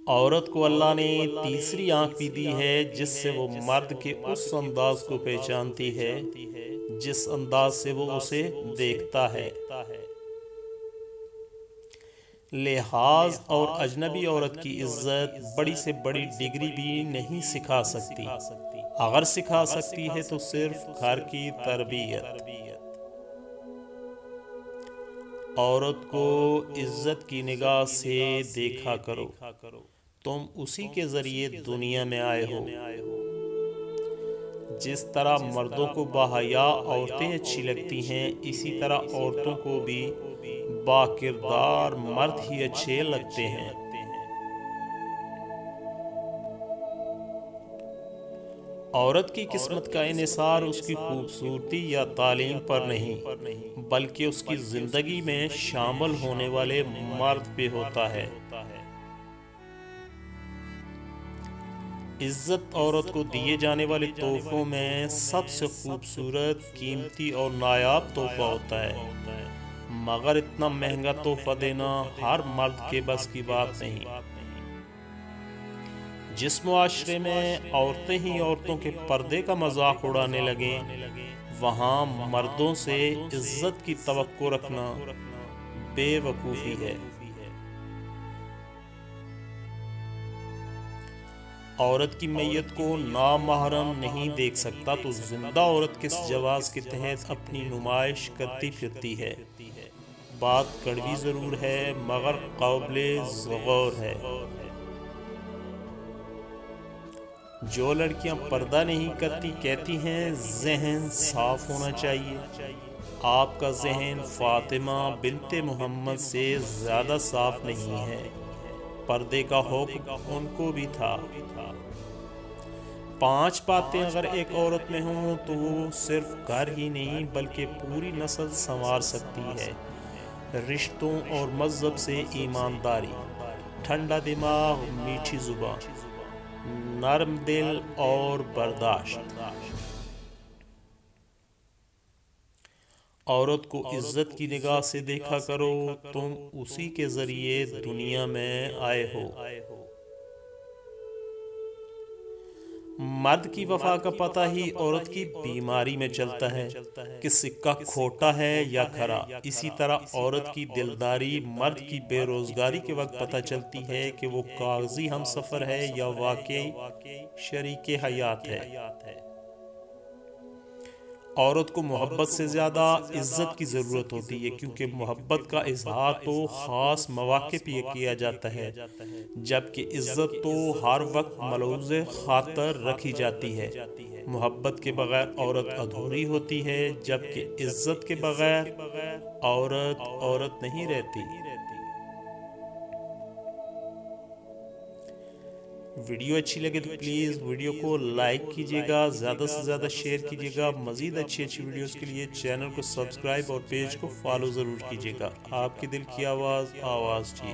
औरत को अल्लाह ने तीसरी आंख भी दी है जिससे वो मर्द के उस अंदाज को पहचानती है जिस अंदाज से वो उसे देखता है। लिहाज और अजनबी औरत की इज्जत बड़ी से बड़ी डिग्री भी नहीं सिखा सकती। अगर सिखा सकती है तो सिर्फ घर की तरबियत। औरत को इज्जत की निगाह से देखा करो। तुम उसी के जरिए दुनिया में आए हो। जिस तरह मर्दों को बाहया औरतें अच्छी लगती हैं, इसी तरह औरतों को भी बाकिरदार मर्द ही अच्छे लगते हैं। औरत की किस्मत का इन्हिसार उसकी खूबसूरती या तालीम पर नहीं, बल्कि उसकी जिंदगी में शामिल होने वाले मर्द पे होता है। इज्जत औरत को दिए जाने वाले तोहफों में सबसे खूबसूरत, कीमती और नायाब तोहफा होता है। मगर इतना महंगा तोहफा देना हर मर्द के बस की बात नहीं। जिस मुआशरे में औरतें ही औरतों के पर्दे का मजाक उड़ाने लगें, वहाँ मर्दों से इज्जत की तवक्को रखना बेवकूफ़ी है। औरत की मैयत को नामहरम नहीं देख सकता तो जिंदा औरत किस जवाज के तहत अपनी नुमाइश करती फिरती है। बात कड़वी ज़रूर है मगर काबिले ग़ौर है। जो लड़कियां पर्दा नहीं करती कहती हैं जहन साफ होना चाहिए। आपका जहन फातिमा बिनते मोहम्मद से ज़्यादा साफ नहीं है। पर्दे का हुक्म उनको भी था। 5 बातें अगर एक औरत में हों तो वो सिर्फ घर ही नहीं बल्कि पूरी नस्ल संवार सकती है। रिश्तों और मज़हब से ईमानदारी, ठंडा दिमाग, मीठी जुबान, नरम दिल और बर्दाश्त। औरत को इज्जत की निगाह से देखा करो। तुम उसी के जरिए दुनिया में आए हो। मर्द की वफा का पता ही औरत की बीमारी में चलता है कि सिक्का खोटा है या खरा। इसी तरह औरत की दिलदारी मर्द की बेरोजगारी के वक्त पता चलती है कि वो कागजी हमसफर है या वाकई शरीके हयात है। औरत को मोहब्बत से ज़्यादा इज्जत की ज़रूरत होती है, क्योंकि मोहब्बत का इजहार तो ख़ास मौक़े पे किया जाता है, जबकि इज्जत तो हर वक्त मलूज़ खातर रखी जाती है। मोहब्बत के बगैर औरत अधूरी होती है, जबकि इज्जत के बगैर औरत औरत नहीं रहती। वीडियो अच्छी लगे तो प्लीज़ वीडियो को लाइक कीजिएगा, ज़्यादा से ज़्यादा शेयर कीजिएगा। मज़ीद अच्छी अच्छी वीडियोस के लिए चैनल को सब्सक्राइब और पेज को फॉलो ज़रूर कीजिएगा। आपके दिल की आवाज़, आवाज़ टीवी।